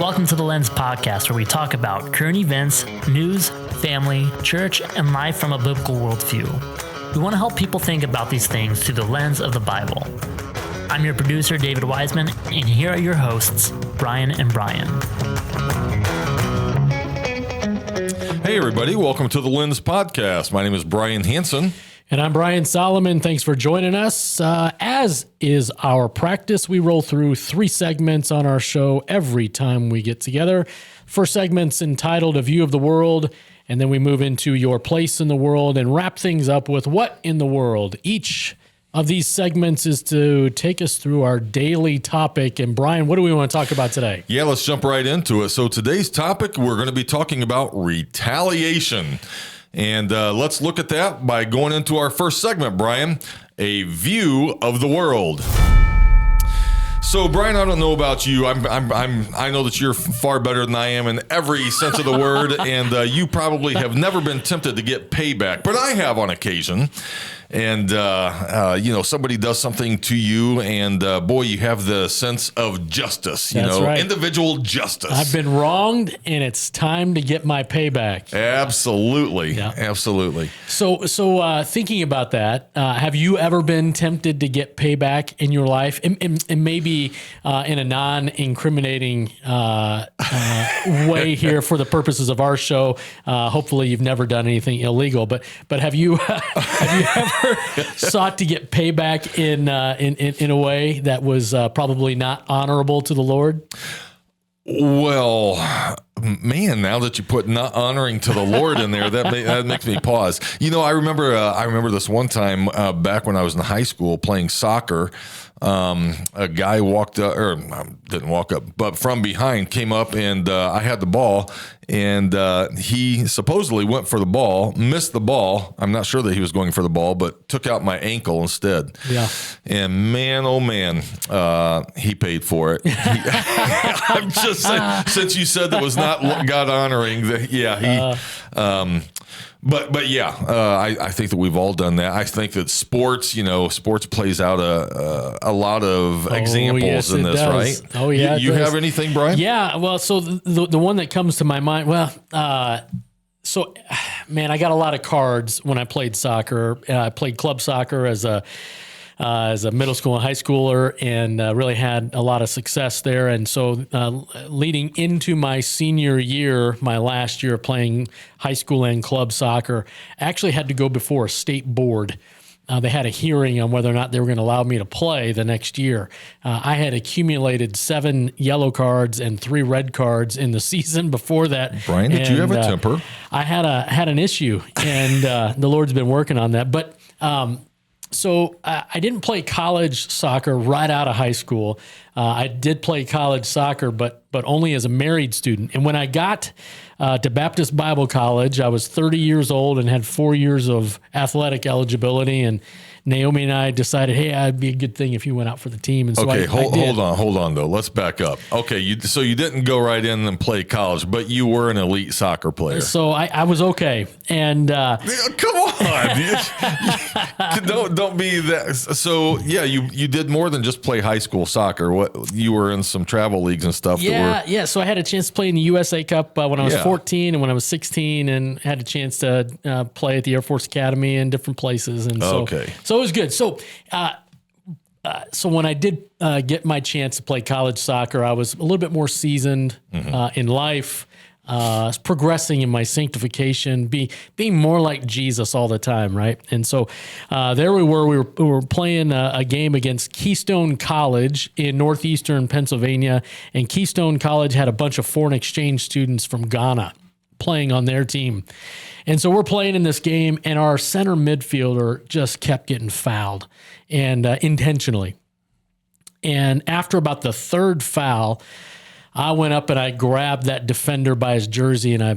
Welcome to the Lens Podcast, where we talk about current events, news, family, church, and life from a biblical worldview. We want to help people think about these things through the lens of the Bible. I'm your producer, David Wiseman, and here are your hosts, Brian and Brian. Hey, everybody. Welcome to the Lens Podcast. My name is Brian Hansen. And I'm Brian Solomon. Thanks for joining us. As is our practice, we roll through 3 segments on our show every time we get together. First segment's entitled A View of the World, and then we move into Your Place in the World and wrap things up with What in the World. Each of these segments is to take us through our daily topic. And Brian, what do we want to talk about today? Yeah, let's jump right into it. So today's topic, we're going to be talking about retaliation. And let's look at that by going into our first segment, Brian, A View of the World. So, Brian, I don't know about you. I know that you're far better than I am in every sense of the word, and you probably have never been tempted to get payback, but I have on occasion. And, somebody does something to you, and boy, you have the sense of justice, That's right. Individual justice. I've been wronged, and it's time to get my payback. Absolutely. Yeah. Absolutely. So thinking about that, have you ever been tempted to get payback in your life? And maybe in a non-incriminating way here for the purposes of our show. Hopefully you've never done anything illegal, but have you ever sought to get payback in a way that was probably not honorable to the Lord? Well, man, now that you put not honoring to the Lord in there, that makes me pause. I remember this one time back when I was in high school playing soccer. A guy walked up, or didn't walk up, but from behind came up, and I had the ball, and he supposedly went for the ball, missed the ball. I'm not sure that he was going for the ball, but took out my ankle instead. Yeah. And man, oh man, he paid for it. I'm just saying, since you said that was not God honoring, But I think that we've all done that. I think that sports plays out a lot of examples in this, does. right? Oh yeah. You have anything, Brian? Yeah. Well, so the one that comes to my mind, I got a lot of cards when I played soccer. I played club soccer as a middle school and high schooler, and really had a lot of success there. And so leading into my senior year, my last year playing high school and club soccer, I actually had to go before a state board. They had a hearing on whether or not they were going to allow me to play the next year. I had accumulated 7 yellow cards and 3 red cards in the season before that. Brian, did you have a temper? I had an issue, and the Lord's been working on that. But So I didn't play college soccer right out of high school. I did play college soccer, but only as a married student. And when I got to Baptist Bible College, I was 30 years old and had 4 years of athletic eligibility. And Naomi and I decided, hey, it'd be a good thing if you went out for the team. And so okay, hold on though. Let's back up. Okay, so you didn't go right in and play college, but you were an elite soccer player. So I was okay. And come on, don't be that. So yeah, you did more than just play high school soccer. What, you were in some travel leagues and stuff. Yeah. So I had a chance to play in the USA Cup when I was 14 and when I was 16, and had a chance to play at the Air Force Academy in different places. And so it was good. So when I did get my chance to play college soccer, I was a little bit more seasoned in life, progressing in my sanctification, being more like Jesus all the time, right? And so there we were playing a game against Keystone College in northeastern Pennsylvania, and Keystone College had a bunch of foreign exchange students from Ghana playing on their team. And so we're playing in this game, and our center midfielder just kept getting fouled, and intentionally. And after about the 3rd foul, I went up and I grabbed that defender by his jersey, and I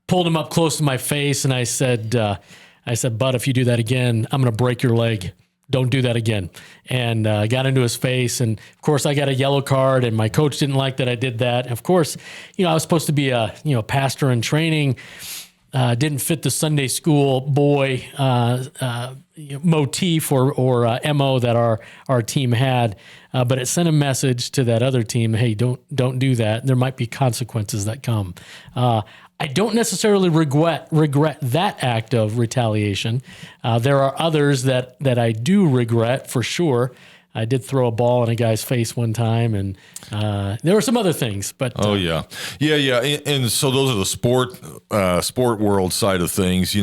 pulled him up close to my face, and I said, bud, if you do that again, I'm going to break your leg. Don't do that again. And I got into his face. And of course I got a yellow card, and my coach didn't like that I did that. And of course, I was supposed to be a, pastor in training. Didn't fit the Sunday school boy motif or MO that our team had, but it sent a message to that other team, hey, don't do that. There might be consequences that come. I don't necessarily regret that act of retaliation. There are others that I do regret for sure. I did throw a ball in a guy's face one time, and there were some other things. But yeah. And so those are the sport world side of things.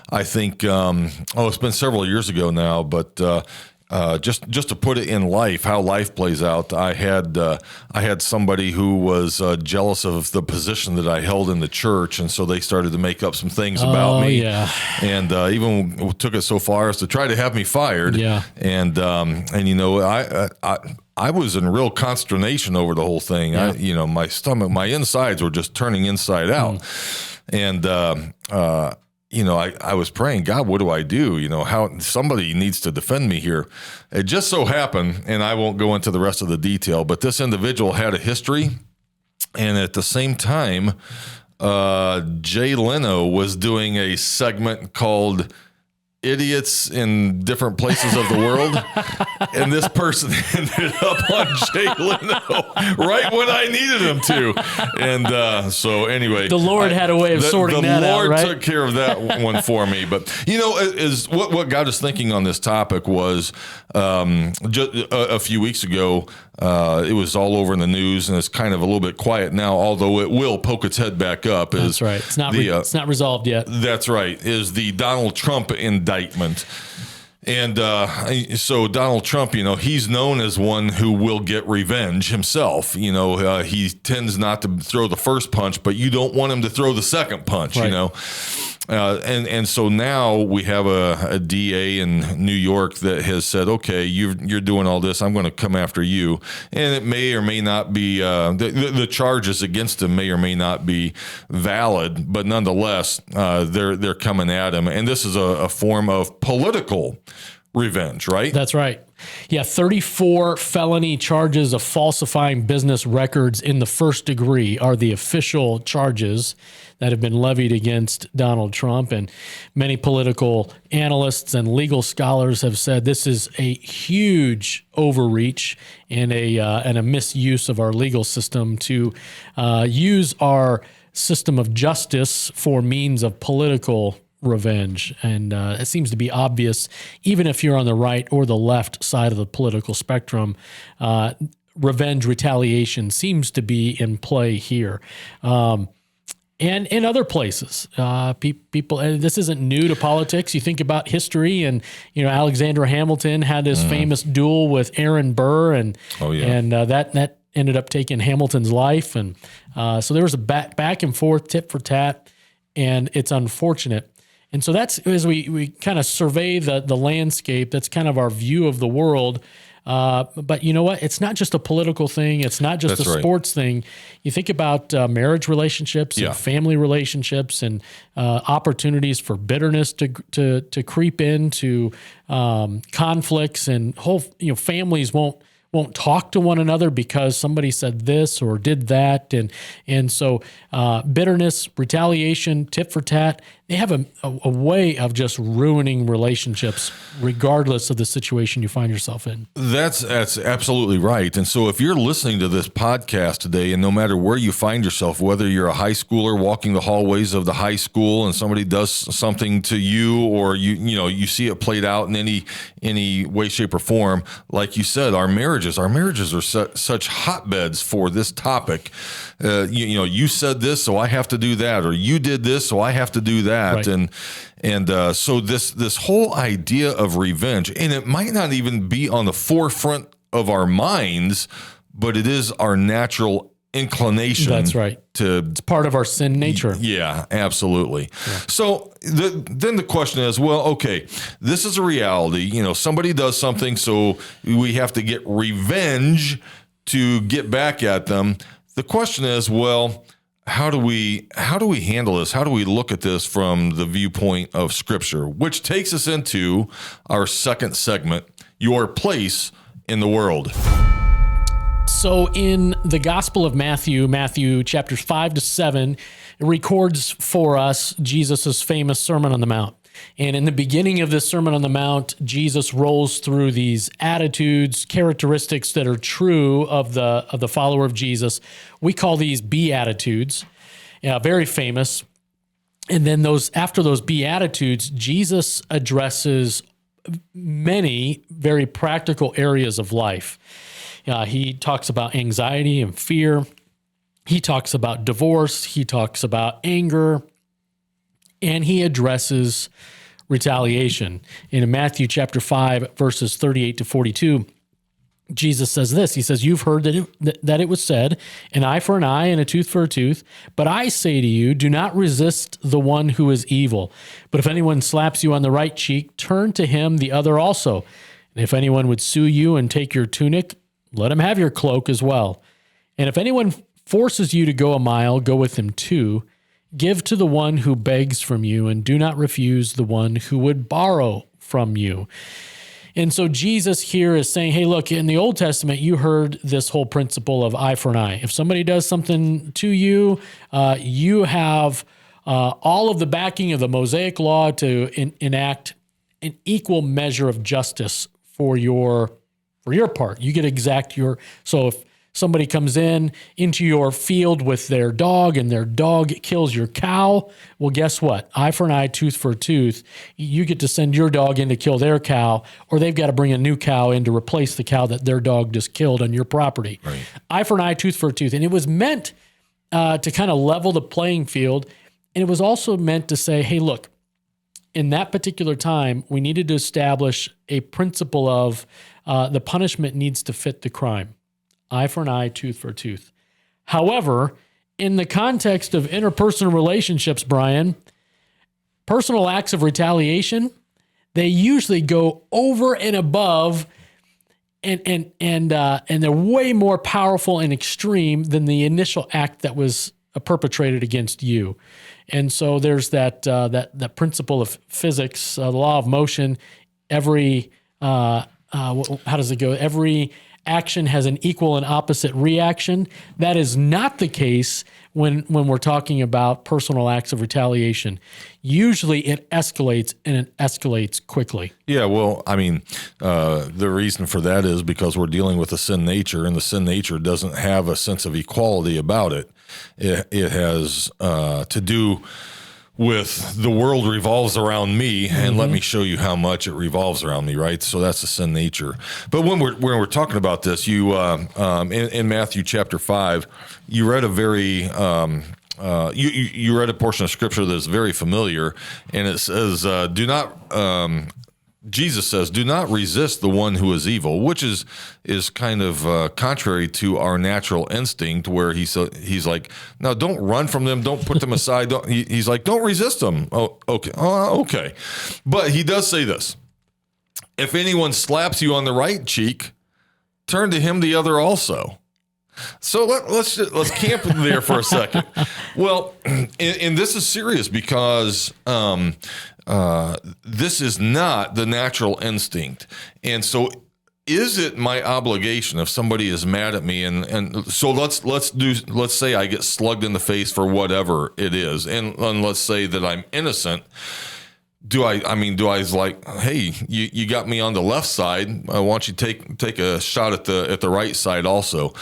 I think it's been several years ago now, but just to put it in life, how life plays out. I had somebody who was jealous of the position that I held in the church, and so they started to make up some things about me. Yeah. And even took it so far as to try to have me fired. Yeah. And I was in real consternation over the whole thing. Yeah. My stomach, my insides were just turning inside out. And I was praying, God, what do I do? How somebody needs to defend me here. It just so happened, and I won't go into the rest of the detail, but this individual had a history. And at the same time, Jay Leno was doing a segment called Idiots in Different Places of the World. And this person ended up on Jay Leno right when I needed him to. And so anyway, the Lord had a way of sorting that out, right? The Lord took care of that one for me. But, is what got us thinking on this topic was just a few weeks ago, it was all over in the news, and it's kind of a little bit quiet now, although it will poke its head back up. That's right. It's not resolved yet. That's right. Is the Donald Trump indictment. And so Donald Trump, he's known as one who will get revenge himself. He tends not to throw the first punch, but you don't want him to throw the second punch, right. And so now we have a DA in New York that has said, okay, you're doing all this, I'm going to come after you. And it may or may not be, the charges against him may or may not be valid, but nonetheless, they're coming at him. And this is a form of political revenge, right? That's right. Yeah, 34 felony charges of falsifying business records in the first degree are the official charges that have been levied against Donald Trump. And many political analysts and legal scholars have said this is a huge overreach and a misuse of our legal system to use our system of justice for means of political revenge. And it seems to be obvious, even if you're on the right or the left side of the political spectrum, revenge retaliation seems to be in play here. And in other places, people, and this isn't new to politics. You think about history, and Alexander Hamilton had this famous duel with Aaron Burr, and that ended up taking Hamilton's life, and so there was a back and forth, tit for tat, and it's unfortunate. And so that's, as we kind of survey the landscape, that's kind of our view of the world. But you know what? It's not just a political thing. It's not just a sports thing. You think about marriage relationships and family relationships and opportunities for bitterness to creep into conflicts, and whole families won't talk to one another because somebody said this or did that, and so bitterness, retaliation, tit for tat, they have a way of just ruining relationships regardless of the situation you find yourself in. That's absolutely right. And so if you're listening to this podcast today, and no matter where you find yourself, whether you're a high schooler walking the hallways of the high school and somebody does something to you, or you see it played out in any way, shape, or form, like you said, our marriages are such hotbeds for this topic. You said this, so I have to do that, or you did this, so I have to do that. Right. And so this whole idea of revenge, and it might not even be on the forefront of our minds, but it is our natural inclination. That's right. It's part of our sin nature. Yeah, absolutely. Yeah. So then the question is, well, okay, this is a reality. Somebody does something, so we have to get revenge to get back at them. The question is, well, how do we handle this? How do we look at this from the viewpoint of Scripture, which takes us into our second segment, your place in the world. So in the Gospel of Matthew chapters 5 to 7, it records for us Jesus' famous Sermon on the Mount. And in the beginning of this Sermon on the Mount, Jesus rolls through these attitudes, characteristics that are true of the follower of Jesus. We call these Beatitudes, very famous. And then after those Beatitudes, Jesus addresses many very practical areas of life. He talks about anxiety and fear. He talks about divorce. He talks about anger. And he addresses retaliation. In Matthew chapter 5, verses 38 to 42, Jesus says this. He says, "You've heard that it was said, an eye for an eye and a tooth for a tooth. But I say to you, do not resist the one who is evil. But if anyone slaps you on the right cheek, turn to him the other also. And if anyone would sue you and take your tunic, let him have your cloak as well. And if anyone forces you to go a mile, go with him 2. Give to the one who begs from you, and do not refuse the one who would borrow from you." And so Jesus here is saying, hey, look, in the Old Testament, you heard this whole principle of eye for an eye. If somebody does something to you, you have all of the backing of the Mosaic law to enact an equal measure of justice for your part. You get exact your. So if somebody comes into your field with their dog and their dog kills your cow, well, guess what? Eye for an eye, tooth for a tooth. You get to send your dog in to kill their cow, or they've got to bring a new cow in to replace the cow that their dog just killed on your property. Right. Eye for an eye, tooth for a tooth. And it was meant to kind of level the playing field. And it was also meant to say, hey, look, in that particular time, we needed to establish a principle of the punishment needs to fit the crime. Eye for an eye, tooth for a tooth. However, in the context of interpersonal relationships, Brian, personal acts of retaliation, they usually go over and above, and they're way more powerful and extreme than the initial act that was perpetrated against you. And so there's that principle of physics, the law of motion. Every how does it go? Every action has an equal and opposite reaction. That is not the case when we're talking about personal acts of retaliation. Usually it escalates, and it escalates quickly. Yeah, well, I mean, the reason for that is because we're dealing with a sin nature, and the sin nature doesn't have a sense of equality about it. It has to do with the world revolves around me, and let me show you how much it revolves around me, right? So that's the sin nature. But when we're talking about this, you in Matthew chapter 5, you read a very you read a portion of scripture that's very familiar, and it says, Jesus says, "Do not resist the one who is evil," which is kind of contrary to our natural instinct, where he's like, "No, don't run from them, don't put them aside." He's like, "Don't resist them." Oh, okay, okay. But he does say this: "If anyone slaps you on the right cheek, turn to him the other also." So let's camp there for a second. Well, and this is serious because this is not the natural instinct. And so is it my obligation if somebody is mad at me, and so let's say I get slugged in the face for whatever it is, and let's say that I'm innocent. Do I like, hey, you got me on the left side, why don't you take a shot at the right side also?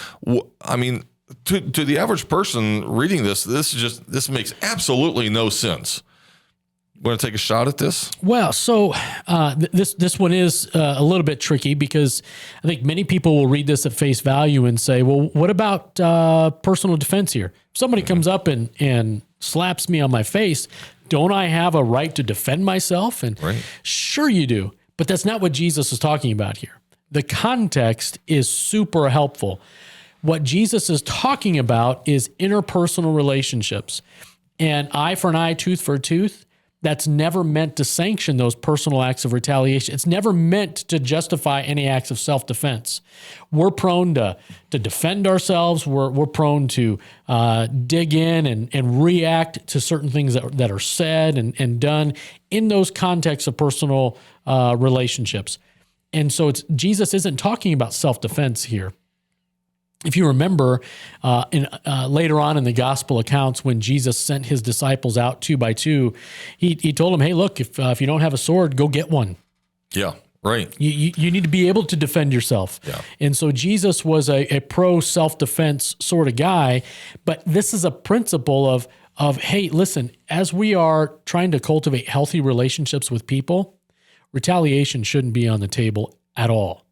I mean, to the average person reading this makes absolutely no sense. Want to take a shot at this? Well, so this one is a little bit tricky, because I think many people will read this at face value and say, well, what about personal defense here? If somebody comes up and slaps me on my face, don't I have a right to defend myself? And right. Sure you do, but that's not what Jesus is talking about here. The context is super helpful. What Jesus is talking about is interpersonal relationships, and eye for an eye, tooth for a tooth. That's never meant to sanction those personal acts of retaliation. It's never meant to justify any acts of self-defense. We're prone to defend ourselves. We're prone to dig in and react to certain things that are said and done in those contexts of personal relationships. And so Jesus isn't talking about self-defense here. If you remember, later on in the gospel accounts, when Jesus sent his disciples out 2 by 2, he told them, "Hey, look, if you don't have a sword, go get one." Yeah, right. You need to be able to defend yourself. Yeah. And so Jesus was a pro self-defense sort of guy, but this is a principle of, hey, listen, as we are trying to cultivate healthy relationships with people, retaliation shouldn't be on the table at all.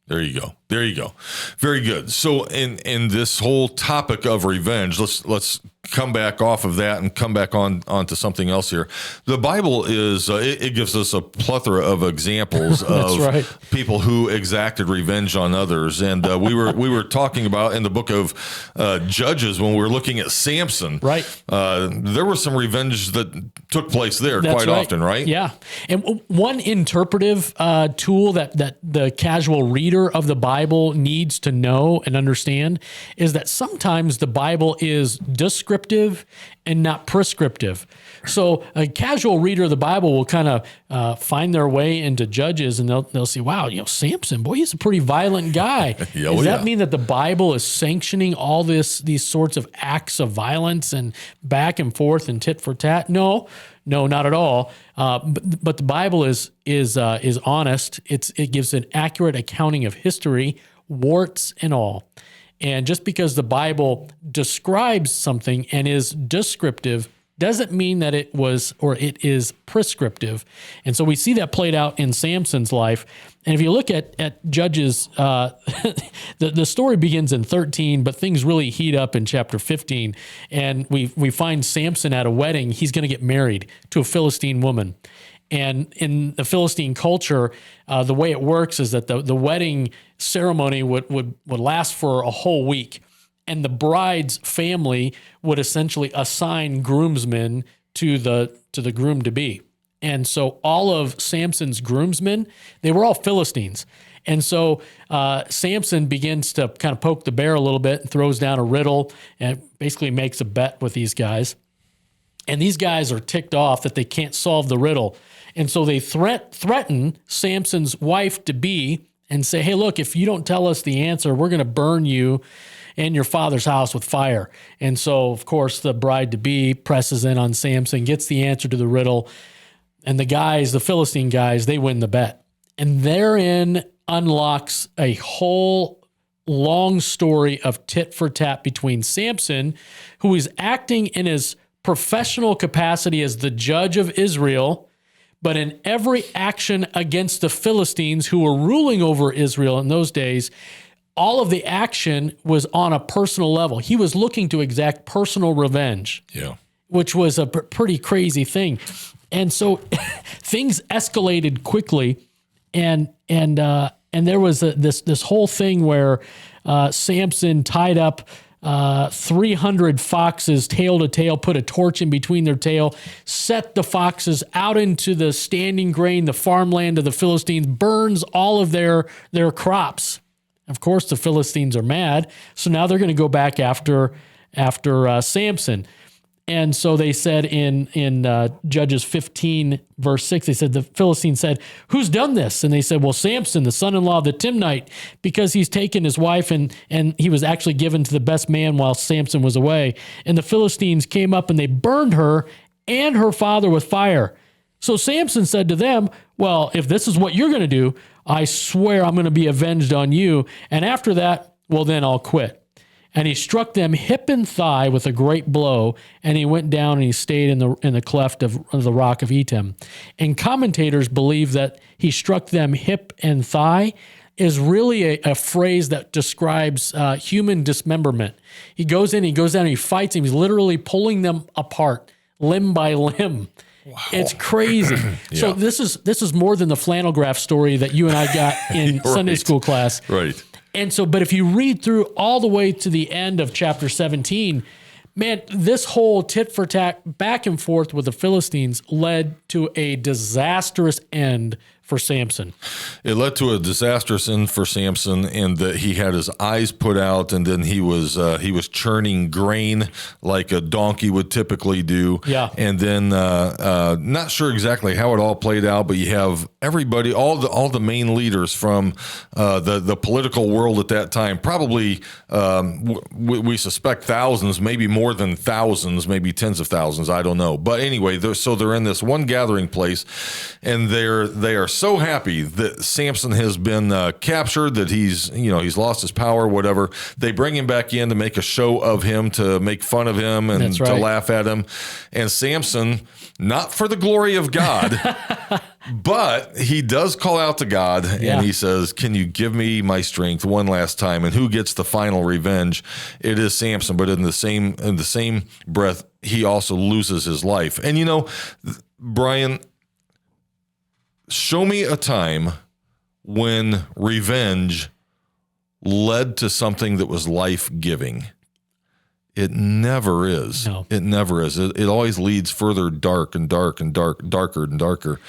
There you go. There you go. Very good. So in this whole topic of revenge, let's come back off of that and come back onto something else here. The Bible is it gives us a plethora of examples of right. people who exacted revenge on others, and we were talking about in the book of Judges when we were looking at Samson. Right. There was some revenge that took place there That's quite right. often, right? Yeah. And one interpretive tool that the casual reader of the Bible needs to know and understand is that sometimes the Bible is descriptive and not prescriptive. So a casual reader of the Bible will kind of find their way into Judges, and they'll see, wow, Samson, boy, he's a pretty violent guy. Does that mean that the Bible is sanctioning all these sorts of acts of violence and back and forth and tit for tat? No, not at all. But the Bible is honest. It gives an accurate accounting of history, warts and all. And just because the Bible describes something and is descriptive doesn't mean that it is prescriptive. And so we see that played out in Samson's life. And if you look at Judges, the story begins in 13, but things really heat up in chapter 15. And we find Samson at a wedding. He's going to get married to a Philistine woman. And in the Philistine culture, the way it works is that the wedding ceremony would last for a whole week. And the bride's family would essentially assign groomsmen to the groom-to-be. And so all of Samson's groomsmen, they were all Philistines. And so Samson begins to kind of poke the bear a little bit and throws down a riddle and basically makes a bet with these guys. And these guys are ticked off that they can't solve the riddle. And so they threaten Samson's wife-to-be and say, hey, look, if you don't tell us the answer, we're going to burn you and your father's house with fire. And so, of course, the bride-to-be presses in on Samson, gets the answer to the riddle, and the Philistine guys, they win the bet. And therein unlocks a whole long story of tit for tat between Samson, who is acting in his professional capacity as the judge of Israel, but in every action against the Philistines who were ruling over Israel in those days, all of the action was on a personal level. He was looking to exact personal revenge, which was a pretty crazy thing. And so things escalated quickly, and there was this whole thing where Samson tied up 300 foxes tail to tail, put a torch in between their tail, set the foxes out into the standing grain, the farmland of the Philistines, burns all of their crops. Of course, the Philistines are mad, so now they're going to go back after Samson. And so they said in Judges 15, verse 6, they said, the Philistines said, who's done this? And they said, well, Samson, the son-in-law of the Timnite, because he's taken his wife and he was actually given to the best man while Samson was away. And the Philistines came up and they burned her and her father with fire. So Samson said to them, well, if this is what you're going to do, I swear I'm going to be avenged on you. And after that, well, then I'll quit. And he struck them hip and thigh with a great blow, and he went down and he stayed in the cleft of the rock of Etam. And commentators believe that he struck them hip and thigh is really a phrase that describes human dismemberment. He goes down, and he fights him. He's literally pulling them apart, limb by limb. Wow. It's crazy. Yeah. So this is more than the flannel graph story that you and I got in Sunday school class. Right. And so, but if you read through all the way to the end of chapter 17, man, this whole tit for tat back and forth with the Philistines led to a disastrous end for Samson. It led to a disastrous end for Samson, and that he had his eyes put out, and then he was churning grain like a donkey would typically do. Yeah. And then not sure exactly how it all played out, but you have everybody, all the main leaders from the political world at that time, probably we suspect thousands, maybe more than thousands, maybe tens of thousands. I don't know. But anyway, they're in this one gathering place, and they are so happy that Samson has been captured, that he's lost his power, whatever. They bring him back in to make a show of him, to make fun of him and That's right. to laugh at him. And Samson, not for the glory of God, but he does call out to God, and he says, "Can you give me my strength one last time?" And who gets the final revenge? It is Samson, but in the same breath, he also loses his life. And Brian, show me a time when revenge led to something that was life-giving. It never is. No. It never is. It always leads further darker and darker.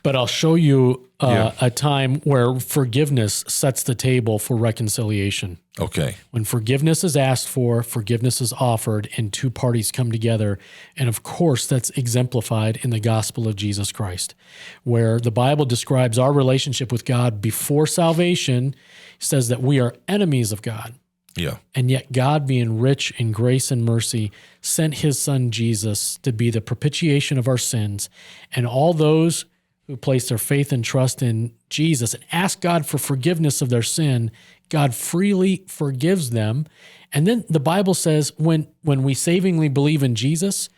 But I'll show you a time where forgiveness sets the table for reconciliation. Okay. When forgiveness is asked for, forgiveness is offered, and two parties come together. And of course, that's exemplified in the gospel of Jesus Christ, where the Bible describes our relationship with God before salvation. It says that we are enemies of God. Yeah. And yet God, being rich in grace and mercy, sent his son Jesus to be the propitiation of our sins. And all those who place their faith and trust in Jesus and ask God for forgiveness of their sin, God freely forgives them. And then the Bible says when we savingly believe in Jesus,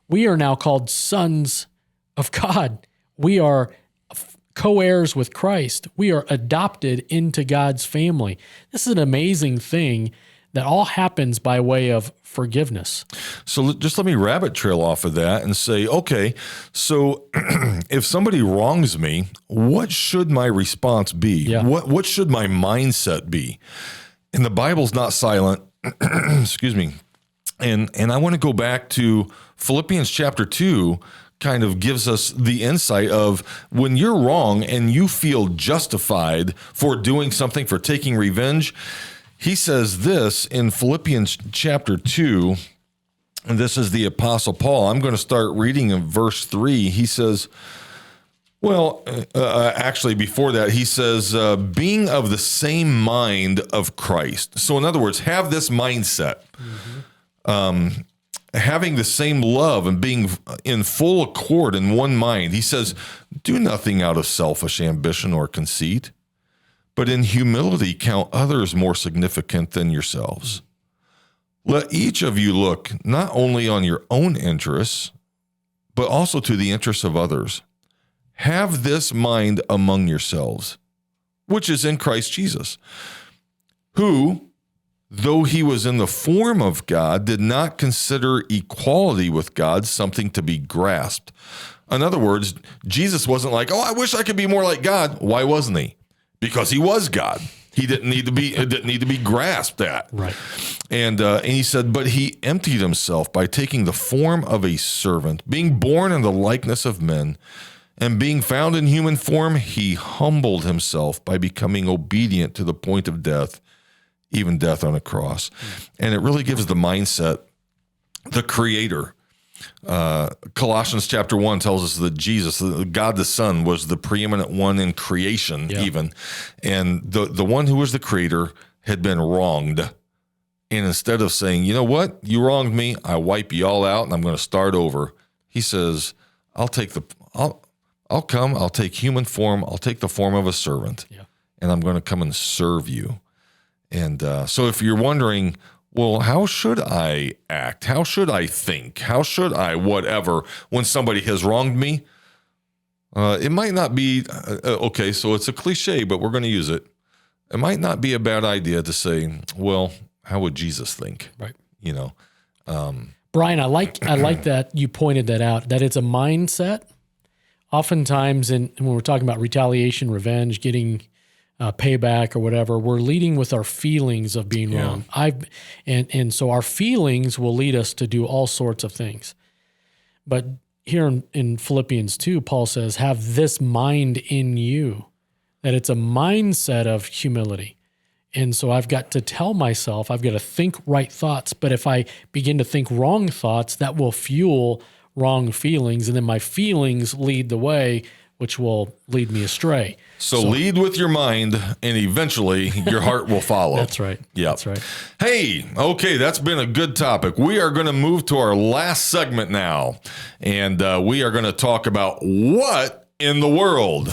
we are now called sons of God. We are co-heirs with Christ. We are adopted into God's family. This is an amazing thing that all happens by way of forgiveness. So just let me rabbit trail off of that and say, okay, so if somebody wrongs me, what should my response be? Yeah. What should my mindset be? And the Bible's not silent. Excuse me. And I want to go back to Philippians chapter 2, kind of gives us the insight of when you're wrong and you feel justified for doing something, for taking revenge. He says this in Philippians chapter 2, and this is the Apostle Paul. I'm going to start reading in verse 3. He says, actually before that, he says, being of the same mind of Christ. So in other words, have this mindset. Having the same love and being in full accord in one mind. He says, do nothing out of selfish ambition or conceit, but in humility count others more significant than yourselves. Let each of you look not only on your own interests, but also to the interests of others. Have this mind among yourselves, which is in Christ Jesus, who, though he was in the form of God, did not consider equality with God something to be grasped. In other words, Jesus wasn't like, I wish I could be more like God. Why wasn't he? Because he was God. He didn't need to be grasped at. Right. And he said, but he emptied himself by taking the form of a servant, being born in the likeness of men, and being found in human form, he humbled himself by becoming obedient to the point of death, even death on a cross. And it really gives the mindset, the creator. Colossians chapter 1 tells us that Jesus, God the Son, was the preeminent one in creation even. And the one who was the creator had been wronged. And instead of saying, you know what, you wronged me, I wipe you all out and I'm going to start over. He says, I'll take human form, I'll take the form of a servant, and I'm going to come and serve you. And so if you're wondering, well, how should I act? How should I think? How should I whatever when somebody has wronged me? It might not be, okay, so it's a cliche, but we're going to use it. It might not be a bad idea to say, well, how would Jesus think? Right. You know. Brian, I like that you pointed that out, that it's a mindset. Oftentimes when we're talking about retaliation, revenge, getting payback or whatever, we're leading with our feelings of being wrong. And so our feelings will lead us to do all sorts of things. But here in Philippians 2, Paul says, have this mind in you, that it's a mindset of humility. And so I've got to tell myself, I've got to think right thoughts. But if I begin to think wrong thoughts, that will fuel wrong feelings. And then my feelings lead the way, which will lead me astray. So lead with your mind, and eventually your heart will follow. That's right. Yeah. That's right. Hey, okay, that's been a good topic. We are going to move to our last segment now, and we are going to talk about what in the world.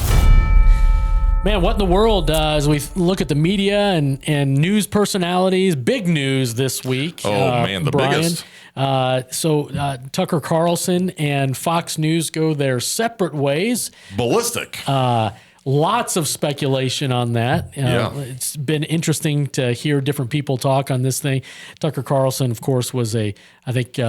Man, what in the world, as we look at the media and news personalities, big news this week. Oh, man, the Brian. biggest. So Tucker Carlson and Fox News go their separate ways. Ballistic. Lots of speculation on that. It's been interesting to hear different people talk on this thing. Tucker Carlson, of course, was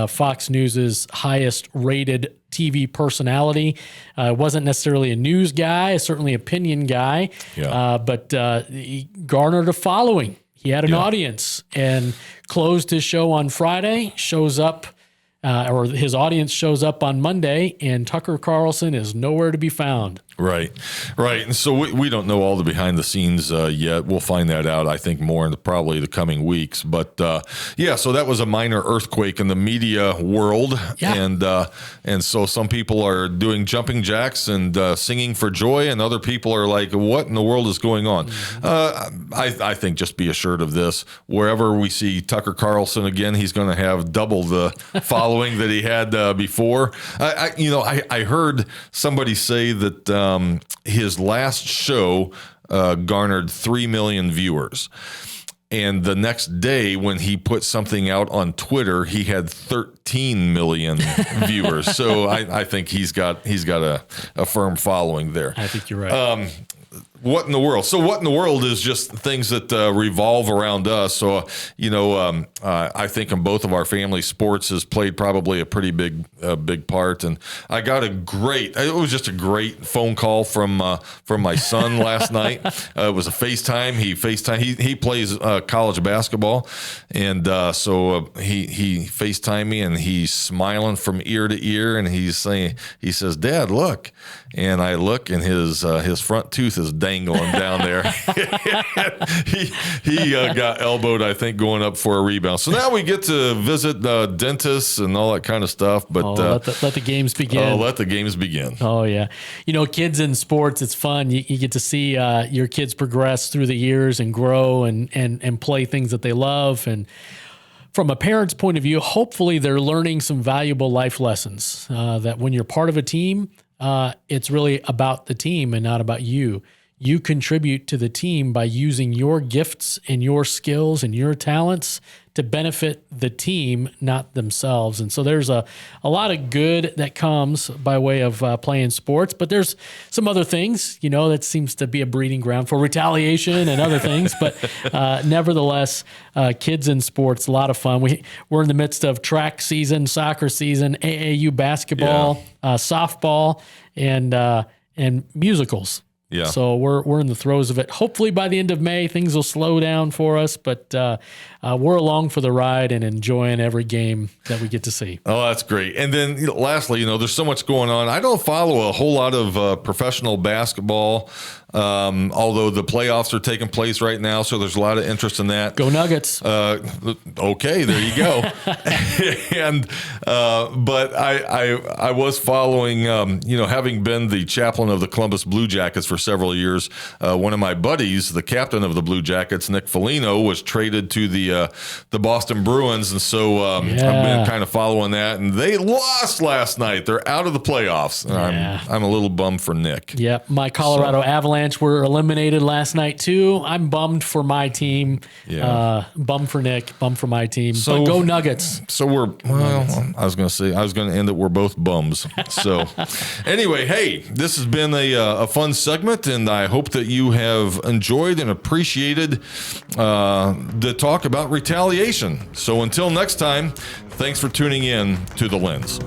Fox News's highest rated TV personality. Wasn't necessarily a news guy, certainly opinion guy, but he garnered a following. He had an audience and closed his show on Friday, shows up, or his audience shows up on Monday, and Tucker Carlson is nowhere to be found. Right. And so we don't know all the behind the scenes yet. We'll find that out, I think, more in probably the coming weeks. But so that was a minor earthquake in the media world. Yeah. And so some people are doing jumping jacks and singing for joy, and other people are like, what in the world is going on? Mm-hmm. I think just be assured of this. Wherever we see Tucker Carlson again, he's going to have double the following that he had before. I heard somebody say that his last show garnered 3 million viewers. And the next day when he put something out on Twitter, he had 13 million viewers. So I think he's got a firm following there. I think you're right. What in the world? So what in the world is just things that revolve around us. So, I think in both of our family, sports has played probably a pretty big part. And I got it was just a great phone call from my son last night. It was a FaceTime. He plays college basketball. And so he FaceTimed me, and he's smiling from ear to ear. And he says, Dad, look. And I look, and his front tooth is dangling down there. he got elbowed, I think, going up for a rebound. So now we get to visit dentists and all that kind of stuff. But let the games begin. Let the games begin. Oh yeah, kids in sports, it's fun. You get to see your kids progress through the years and grow and play things that they love. And from a parent's point of view, hopefully they're learning some valuable life lessons. That when you're part of a team, it's really about the team and not about you. You contribute to the team by using your gifts and your skills and your talents to benefit the team, not themselves. And so there's a lot of good that comes by way of playing sports, but there's some other things, that seems to be a breeding ground for retaliation and other things. But nevertheless, kids in sports, a lot of fun. We're in the midst of track season, soccer season, AAU basketball, softball, and musicals. Yeah. So we're in the throes of it. Hopefully by the end of May, things will slow down for us, but we're along for the ride and enjoying every game that we get to see. Oh, that's great. And then lastly, there's so much going on. I don't follow a whole lot of professional basketball, although the playoffs are taking place right now, so there's a lot of interest in that. Go Nuggets. Okay, there you go. And but I was following, having been the chaplain of the Columbus Blue Jackets for several years, one of my buddies, the captain of the Blue Jackets, Nick Foligno, was traded to the Boston Bruins, and so I've been kind of following that. And they lost last night; they're out of the playoffs. I'm a little bummed for Nick. Yeah, my Colorado Avalanche were eliminated last night too. I'm bummed for my team. Yeah, bummed for Nick. Bummed for my team. But go Nuggets. So I was going to end it. We're both bums. So anyway, hey, this has been a fun segment, and I hope that you have enjoyed and appreciated the talk about retaliation. So until next time, thanks for tuning in to The Lens.